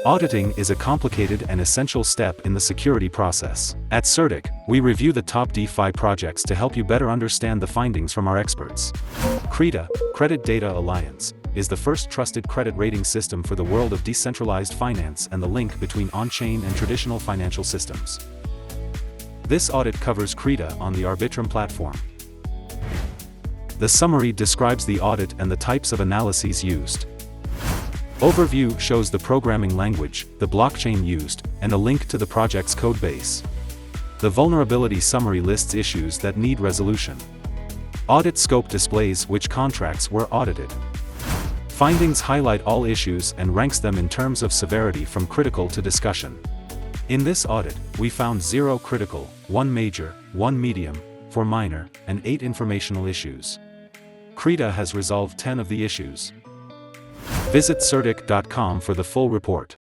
Auditing is a complicated and essential step in the security process. At CertiK, we review the top DeFi projects to help you better understand the findings from our experts. CreDA, Credit Data Alliance, is the first trusted credit rating system for the world of decentralized finance and the link between on-chain and traditional financial systems. This audit covers CreDA on the Arbitrum platform. The summary describes the audit and the types of analyses used. Overview shows the programming language, the blockchain used, and a link to the project's codebase. The vulnerability summary lists issues that need resolution. Audit Scope displays which contracts were audited. Findings highlight all issues and ranks them in terms of severity from critical to discussion. In this audit, we found 0 critical, 1 major, 1 medium, 4 minor, and 8 informational issues. CreDA has resolved 10 of the issues. Visit CertiK.com for the full report.